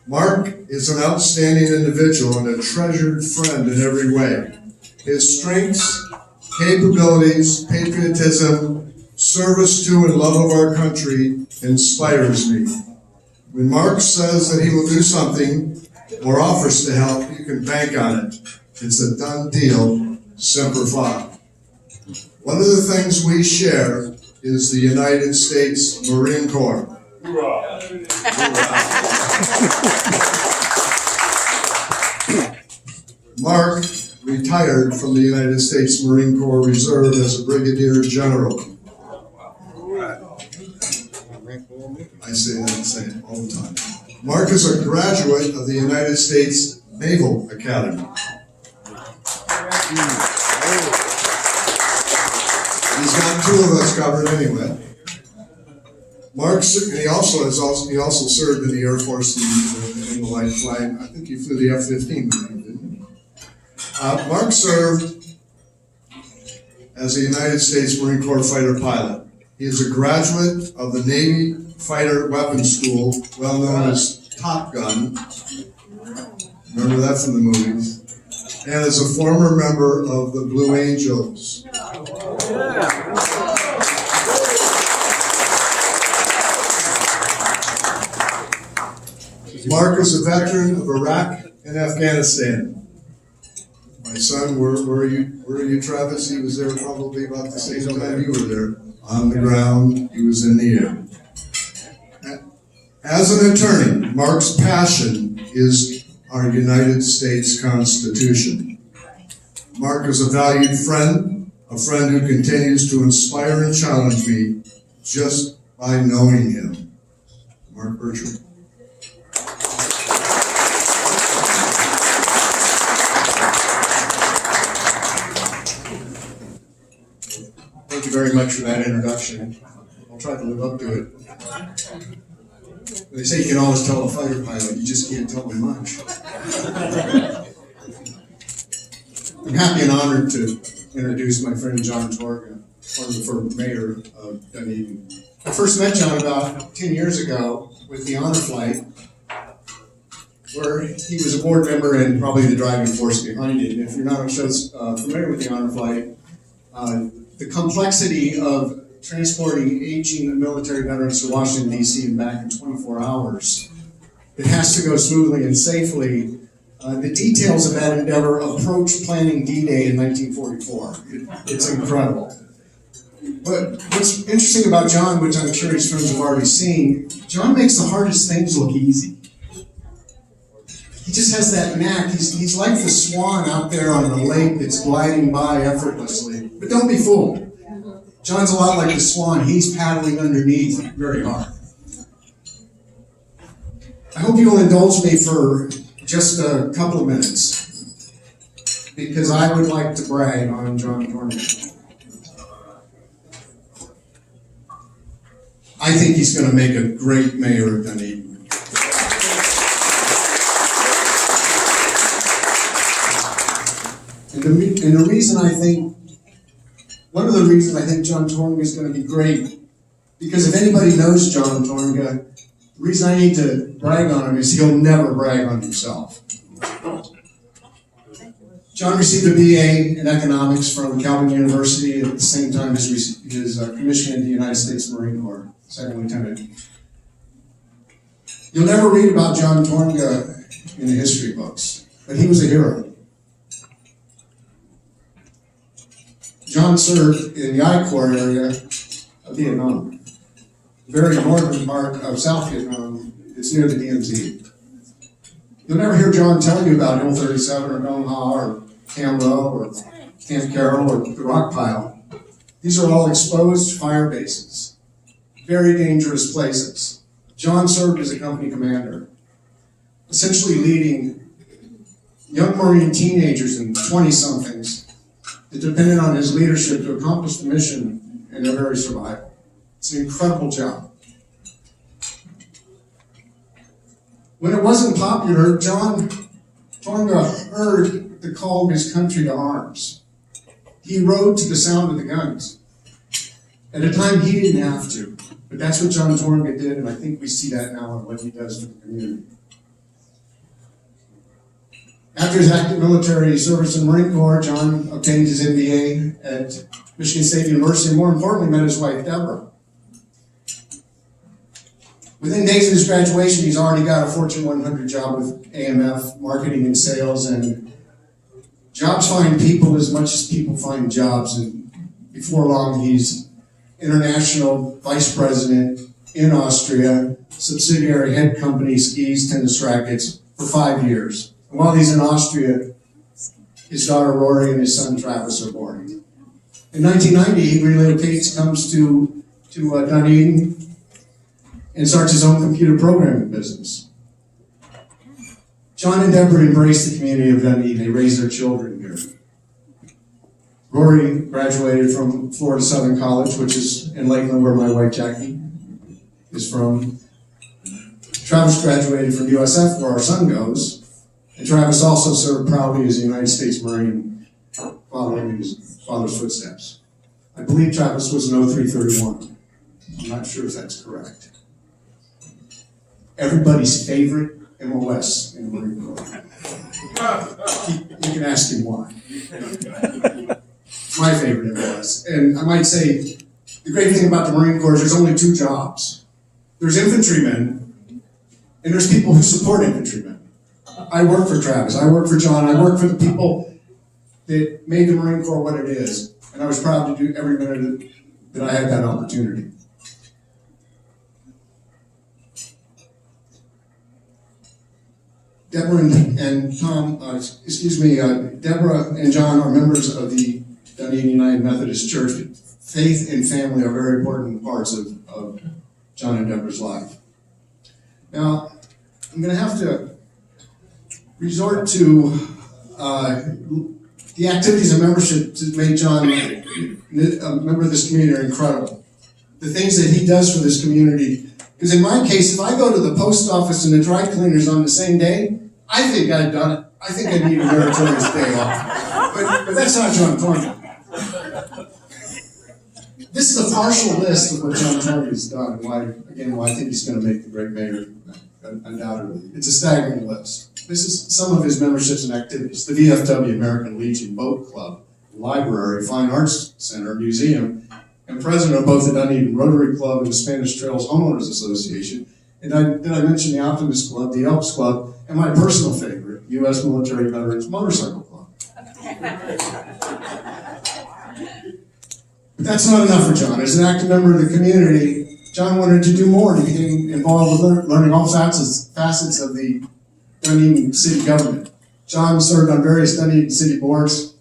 Mark is an outstanding individual and a treasured friend in every way. His strengths, capabilities, patriotism, service to and love of our country inspires me. When Mark says that he will do something or offers to help, you can bank on it. It's a done deal, semper fi. One of the things we share is the United States Marine Corps. Hoorah. Mark retired from the United States Marine Corps Reserve as a brigadier general. I say that all the time. Mark is a graduate of the United States Naval Academy. He's got two of us covered anyway. Mark, and he also served in the Air Force in the light flight. I think he flew the F-15, didn't he? Mark served as a United States Marine Corps fighter pilot. He is a graduate of the Navy Fighter Weapons School, well known as Top Gun. Remember that from the movies. And is a former member of the Blue Angels. Mark is a veteran of Iraq and Afghanistan. My son, where are you, Travis? He was there probably about the same time you were there. On the ground, he was in the air. As an attorney, Mark's passion is our United States Constitution. Mark is a valued friend, a friend who continues to inspire and challenge me just by knowing him. Mark Bertram. Thank you very much for that introduction. I'll try to live up to it. They say you can always tell a fighter pilot, you just can't tell them much. I'm happy and honored to introduce my friend John Tornga, former mayor of Dunedin. I first met John about 10 years ago with the honor flight, where he was a board member and probably the driving force behind it. And if you're not familiar with the honor flight, the complexity of transporting aging military veterans to Washington, D.C. and back in 24 hours. It has to go smoothly and safely. The details of that endeavor approach planning D-Day in 1944. It's incredible. But what's interesting about John, which I'm sure his friends have already seen, John makes the hardest things look easy. He just has that knack. He's like the swan out there on the lake that's gliding by effortlessly. But don't be fooled. John's a lot like the swan. He's paddling underneath very hard. I hope you'll indulge me for just a couple of minutes, because I would like to brag on John Tornga. I think he's going to make a great mayor of Dunedin. And the reason I think, one of the reasons I think John Tornga is going to be great, because if anybody knows John Tornga, the reason I need to brag on him is he'll never brag on himself. John received a BA in economics from Calvin University at the same time as his commission in the United States Marine Corps, second lieutenant. You'll never read about John Tornga in the history books, but he was a hero. John served in the I-Corps area of Vietnam, the very northern part of South Vietnam. It's near the DMZ. You'll never hear John tell you about Hill 37 or Nong Ha or Cam Low or Camp Carroll or the Rock Pile. These are all exposed fire bases, very dangerous places. John served as a company commander, essentially leading young Marine teenagers and 20-somethings that depended on his leadership to accomplish the mission and their very survival. It's an incredible job. When it wasn't popular, John Tornga heard the call of his country to arms. He rode to the sound of the guns. At a time he didn't have to, but that's what John Tornga did, and I think we see that now in what he does for the community. After his active military service in the Marine Corps, John obtained his MBA at Michigan State University, and more importantly, met his wife, Deborah. Within days of his graduation, he's already got a Fortune 100 job with AMF, marketing and sales, and jobs find people as much as people find jobs. And before long, he's international vice president in Austria, subsidiary head company, skis, tennis rackets, for 5 years. And while he's in Austria, his daughter Rory and his son Travis are born. In 1990, he relocates, comes to Dunedin, and starts his own computer programming business. John and Deborah embraced the community of Dunedin. They raised their children here. Rory graduated from Florida Southern College, which is in Lakeland, where my wife Jackie is from. Travis graduated from USF, where our son goes. And Travis also served proudly as a United States Marine, following in his father's footsteps. I believe Travis was an 0331. I'm not sure if that's correct. Everybody's favorite MOS in the Marine Corps. You can ask him why. It's my favorite MOS. And I might say, the great thing about the Marine Corps is there's only two jobs. There's infantrymen, and there's people who support infantrymen. I work for Travis, I work for John, I work for the people that made the Marine Corps what it is. And I was proud to do every minute that I had that opportunity. Deborah and Tom, Deborah and John are members of the Dunedin United Methodist Church. Faith and family are very important parts of John and Deborah's life. Now, I'm going to have to resort to the activities of membership to make John a member of this community are incredible. The things that he does for this community. Because in my case, if I go to the post office and the dry cleaners on the same day, I think I've done it. I think I need a meritorious day off. But that's not John Tornga. This is a partial list of what John Tornga has done, and why I think he's going to make the great mayor, undoubtedly. It's a staggering list. This is some of his memberships and activities. The VFW, American Legion, Boat Club, Library, Fine Arts Center, Museum, and president of both the Dunedin Rotary Club and the Spanish Trails Homeowners Association. And did I mention the Optimist Club, the Elks Club, and my personal favorite, U.S. Military Veterans Motorcycle Club. But that's not enough for John. As an active member of the community, John wanted to do more. He became involved with learning all facets of the Dunedin city government. John served on various Dunedin city boards,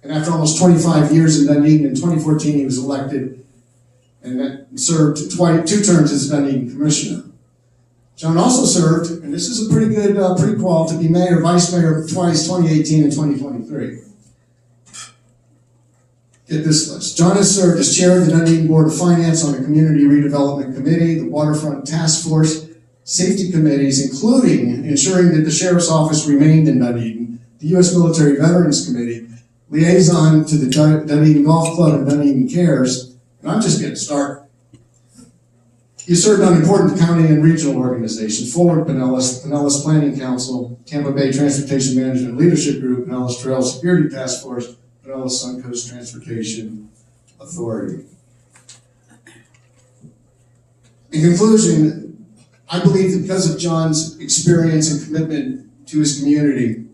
and after almost 25 years in Dunedin, in 2014 he was elected and served two terms as Dunedin commissioner. John also served, and this is a pretty good prequel, to be mayor, vice mayor twice, 2018 and 2023. Get this list. John has served as chair of the Dunedin Board of Finance on the Community Redevelopment Committee, the Waterfront Task Force, safety committees, including ensuring that the Sheriff's Office remained in Dunedin, the U.S. Military Veterans Committee, liaison to the Dunedin Golf Club and Dunedin Cares, and I'm just getting started. He served on important county and regional organizations, Forward Pinellas, Pinellas Planning Council, Tampa Bay Transportation Management Leadership Group, Pinellas Trail Security Task Force, Pinellas Suncoast Transportation Authority. In conclusion, I believe that because of John's experience and commitment to his community,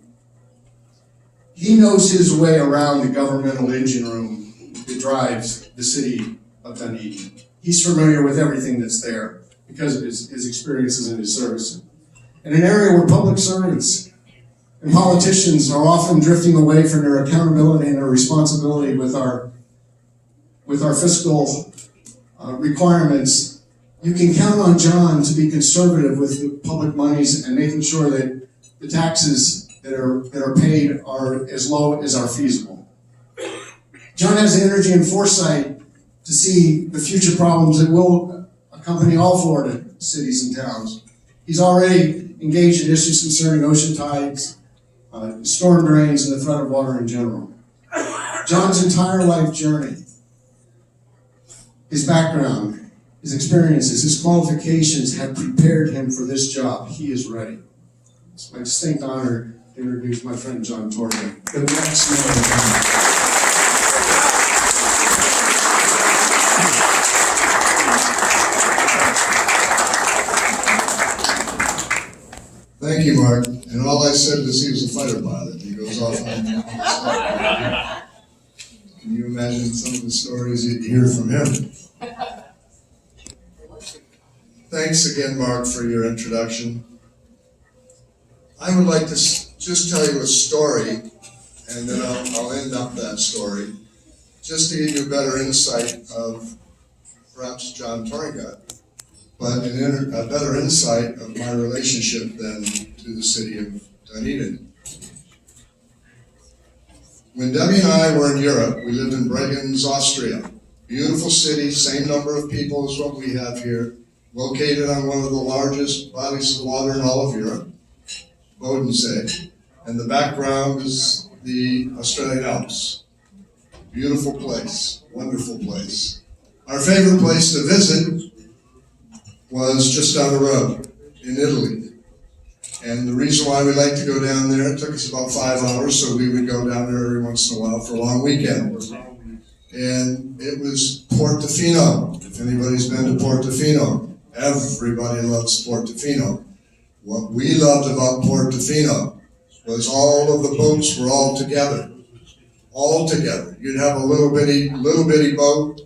he knows his way around the governmental engine room that drives the city of Dunedin. He's familiar with everything that's there because of his experiences and his service. In an area where public servants and politicians are often drifting away from their accountability and their responsibility with our fiscal requirements, you can count on John to be conservative with the public monies and making sure that the taxes that are paid are as low as are feasible. John has the energy and foresight to see the future problems that will accompany all Florida cities and towns. He's already engaged in issues concerning ocean tides, storm drains, and the threat of water in general. John's entire life journey, his background, his experiences, his qualifications have prepared him for this job. He is ready. It's my distinct honor introduce my friend John Tornga, the next mayor of Dunedin. Thank you, Mark. And all I said was he was a fighter pilot. He goes off on Can you imagine some of the stories you'd hear from him? Thanks again, Mark, for your introduction. I would like to just tell you a story, and then I'll end up that story, just to give you a better insight of perhaps John Tornga, but a better insight of my relationship then to the city of Dunedin. When Debbie and I were in Europe, we lived in Bregenz, Austria. Beautiful city, same number of people as what we have here, located on one of the largest bodies of water in all of Europe, Bodensee, and the background is the Australian Alps. Beautiful place, wonderful place. Our favorite place to visit was just down the road in Italy. And the reason why we like to go down there, it took us about 5 hours, so we would go down there every once in a while for a long weekend. And it was Portofino. If anybody's been to Portofino, everybody loves Portofino. What we loved about Portofino was all of the boats were all together. All together. You'd have a little bitty boat,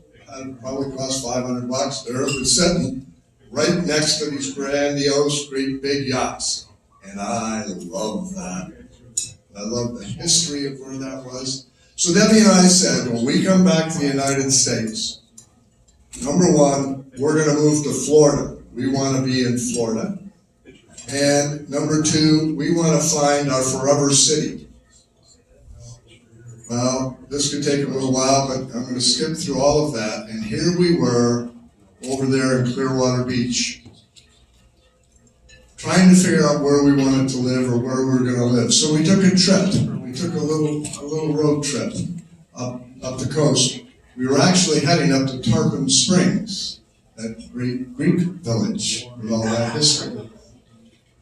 probably cost $500. There it was sitting right next to these grandiose, great big yachts. And I love that. I love the history of where that was. So Debbie and I said, when we come back to the United States, number one, we're going to move to Florida. We want to be in Florida. And number two, we want to find our forever city. Well, this could take a little while, but I'm going to skip through all of that. And here we were over there in Clearwater Beach, trying to figure out where we wanted to live or where we were going to live. So we took a trip. We took a little road trip up the coast. We were actually heading up to Tarpon Springs, that great Greek village with all that history.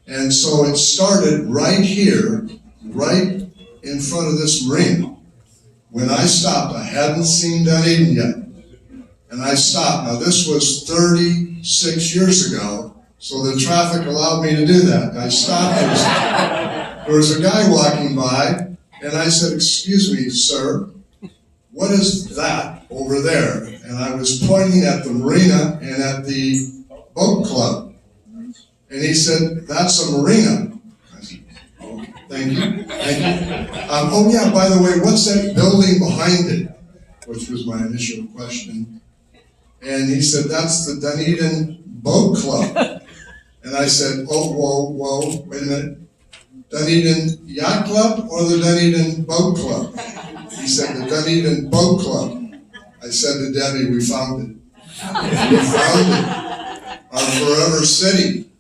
And so it started right here, right in front of this marina. When I stopped, I hadn't seen Dunedin yet. And I stopped. Now this was 36 years ago. So the traffic allowed me to do that. I stopped. There was a guy walking by, and I said, "Excuse me, sir, what is that over there?" And I was pointing at the marina and at the boat club. And he said, "That's a marina." I said, "Oh, thank you. Oh yeah, by the way, what's that building behind it?" Which was my initial question. And he said, "That's the Dunedin Boat Club." And I said, "Oh, whoa, wait a minute. Dunedin Yacht Club or the Dunedin Boat Club?" He said, "The Dunedin Boat Club." I said to Debbie, "We found it. We found it. Our forever city."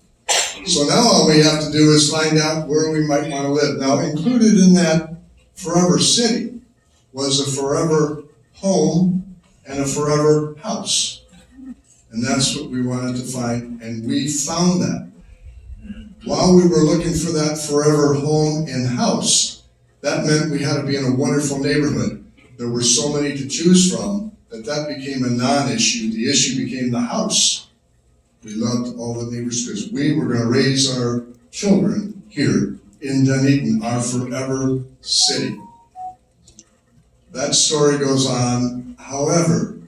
So now all we have to do is find out where we might want to live. Now, included in that forever city was a forever home and a forever house. And that's what we wanted to find, and we found that. While we were looking for that forever home and house, that meant we had to be in a wonderful neighborhood. There were so many to choose from that became a non-issue. The issue became the house. We loved all the neighbors because we were going to raise our children here in Dunedin, our forever city. That story goes on. However,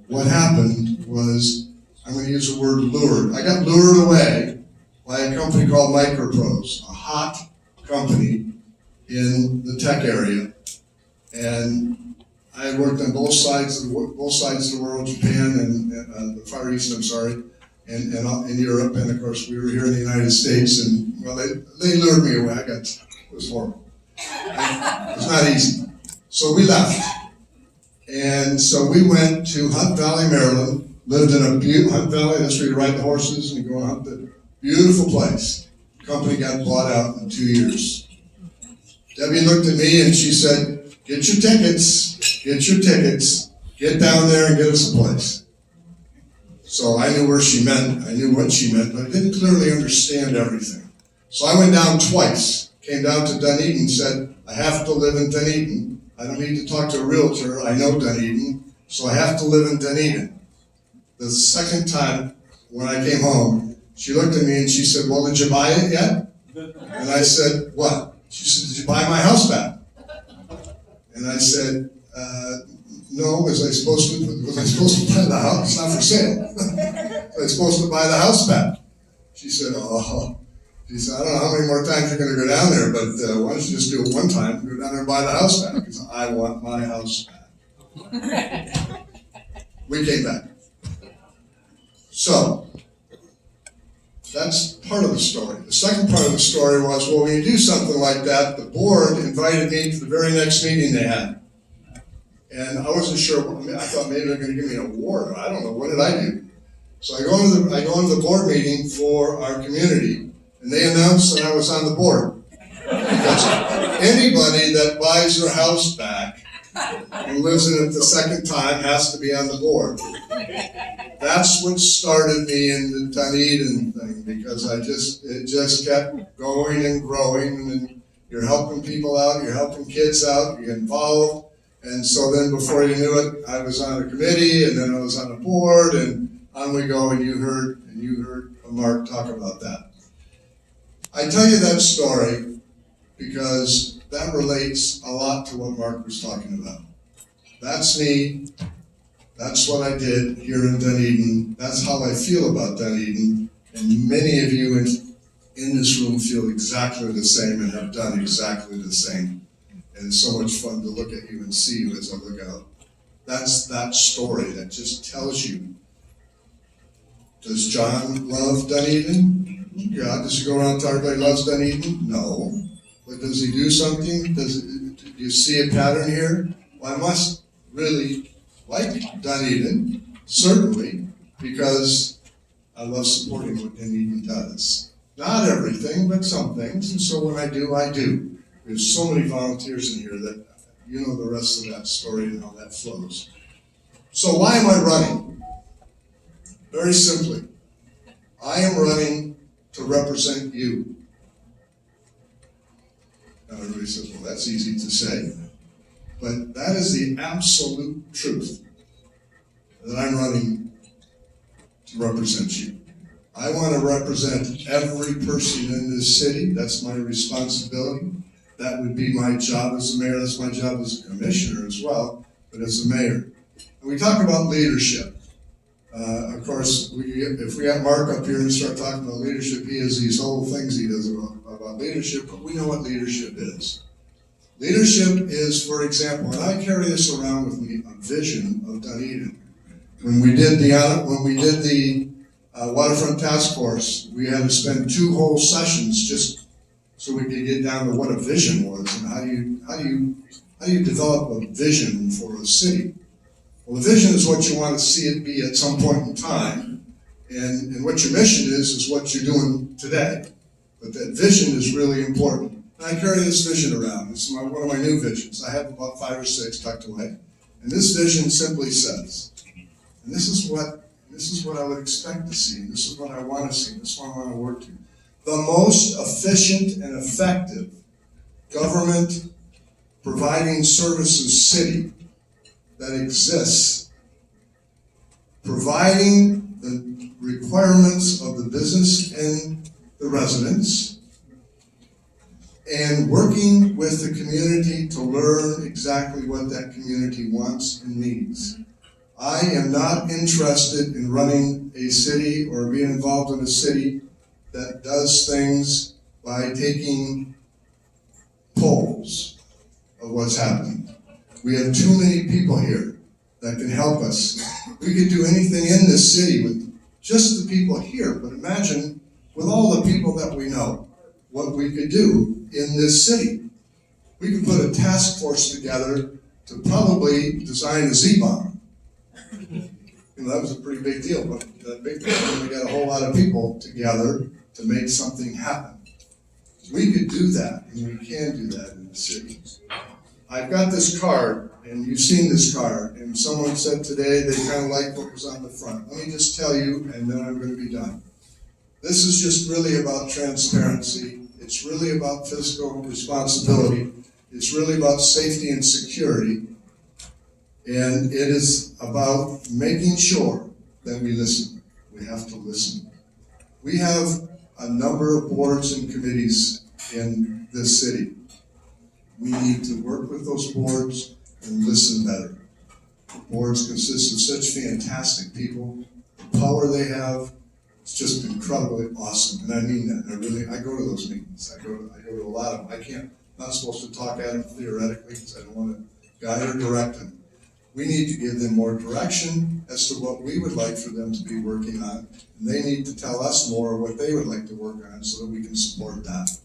what happened was, I'm going to use the word lured. I got lured away by a company called Microprose, a hot company in the tech area. And I had worked on both sides of the world, Japan and the Far East, and in Europe. And of course, we were here in the United States, and well, they lured me away. It was horrible. It was not easy. So we left. And so we went to Hunt Valley, Maryland, lived in a Hunt Valley, that's where you ride the horses and you go and hunt the beautiful place. The company got bought out in 2 years. Debbie looked at me and she said, get your tickets, get down there and get us a place. So I knew where she meant, I knew what she meant, but I didn't clearly understand everything. So I went down twice, came down to Dunedin and said, I have to live in Dunedin. I don't need to talk to a realtor. I know Dunedin, so I have to live in Dunedin. The second time, when I came home, she looked at me and she said, well, did you buy it yet? And I said, what? She said, did you buy my house back? And I said, no, was I supposed to buy the house? It's not for sale. Was I supposed to buy the house back? She said, oh. She said, I don't know how many more times you're going to go down there, but why don't you just do it one time, go down there and buy the house back? Because I want my house back. We came back. So, that's part of the story. The second part of the story was, well, when you do something like that, the board invited me to the very next meeting they had. And I wasn't sure, I thought maybe they're going to give me an award. I don't know, what did I do? So I go into the board meeting for our community, and they announced that I was on the board. Because anybody that buys their house back and lives in it the second time has to be on the board. That's what started me in the Dunedin thing, because it just kept going and growing, and you're helping people out, you're helping kids out, you're involved. And so then before you knew it, I was on a committee, and then I was on a board, and on we go, and you heard Mark talk about that. I tell you that story because that relates a lot to what Mark was talking about. That's me. That's what I did here in Dunedin. That's how I feel about Dunedin. And many of you in this room feel exactly the same and have done exactly the same. And it's so much fun to look at you and see you as I look out. That's that story that just tells you, does John love Dunedin? Yeah. Does he go around and tell everybody loves Dunedin? No. But does he do something? Do you see a pattern here? Well, I must really like Dunedin, certainly, because I love supporting what Dunedin does. Not everything, but some things. And so when I do, I do. There's so many volunteers in here that you know the rest of that story and how that flows. So why am I running? Very simply, I am running to represent you. Now everybody says, well, that's easy to say. But that is the absolute truth, that I'm running to represent you. I want to represent every person in this city. That's my responsibility. That would be my job as a mayor. That's my job as a commissioner as well, but as a mayor. And we talk about leadership. Of course, if we have Mark up here and start talking about leadership, he has these whole things he does about leadership, but we know what leadership is. Leadership is, for example, and I carry this around with me, a vision of Dunedin. When we did the waterfront task force, we had to spend 2 whole sessions just so we could get down to what a vision was and how do you develop a vision for a city. Well, the vision is what you want to see it be at some point in time, and what your mission is what you're doing today. But that vision is really important. And I carry this vision around. This is one of my new visions. I have about 5 or 6 tucked away. And this vision simply says, and this is what I would expect to see, and this is what I want to see, and this is what I want to work to. The most efficient and effective government providing services city that exists, providing the requirements of the business and the residents, and working with the community to learn exactly what that community wants and needs. I am not interested in running a city or being involved in a city that does things by taking polls of what's happening. We have too many people here that can help us. We could do anything in this city with just the people here, but imagine with all the people that we know, what we could do in this city. We could put a task force together to probably design a Z-bomb. That was a pretty big deal, but that big deal, we got a whole lot of people together to make something happen. We could do that, and we can do that in the city. I've got this card, and you've seen this card, and someone said today they kind of liked what was on the front. Let me just tell you, and then I'm going to be done. This is just really about transparency. It's really about fiscal responsibility. It's really about safety and security. And it is about making sure that we listen. We have to listen. We have a number of boards and committees in this city. We need to work with those boards and listen better. The boards consist of such fantastic people. The power they have, it's just incredibly awesome. And I mean that. I go to those meetings. I go to a lot of them. I'm not supposed to talk at them theoretically because I don't want to guide or direct them. We need to give them more direction as to what we would like for them to be working on. And they need to tell us more what they would like to work on so that we can support that.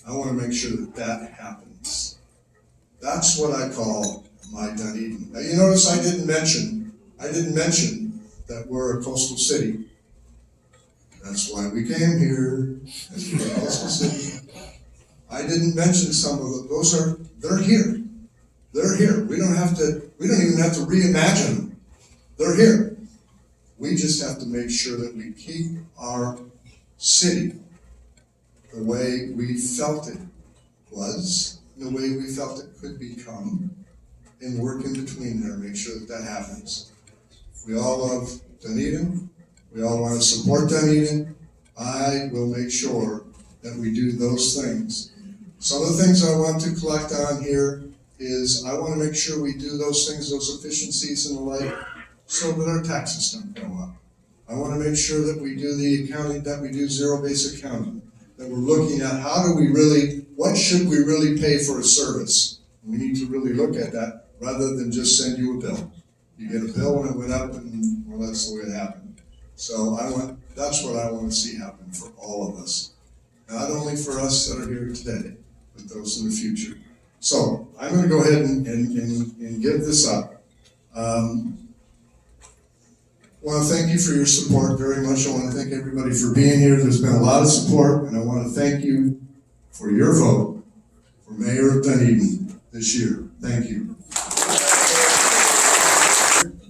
I want to make sure that that happens. That's what I call my Dunedin. Now you notice I didn't mention that we're a coastal city. That's why we came here, as a coastal city. I didn't mention some of them. They're here. They're here. We don't even have to reimagine them. They're here. We just have to make sure that we keep our city the way we felt it was, the way we felt it could become, and work in between there, make sure that that happens. We all love Dunedin. We all want to support Dunedin. I will make sure that we do those things. Some of the things I want to collect on here is I want to make sure we do those things, those efficiencies and the like, so that our taxes don't go up. I want to make sure that we do the accounting, that we do zero-based accounting, that we're looking at what should we really pay for a service? We need to really look at that rather than just send you a bill. You get a bill and it went up and, well, that's the way it happened. So that's what I want to see happen for all of us. Not only for us that are here today, but those in the future. So I'm going to go ahead and give this up. I want to thank you for your support very much. I want to thank everybody for being here. There's been a lot of support, and I want to thank you for your vote for Mayor of Dunedin this year. Thank you.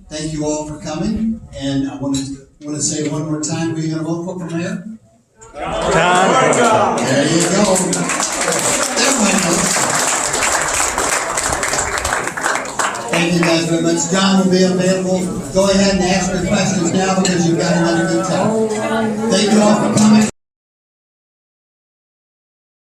Thank you all for coming, and I want to say one more time, who are you going to vote for mayor? Tornga. There you go. Everybody knows. Thank you guys very much. John will be available. Go ahead and ask your questions now because you've got another good time. Thank you all for coming.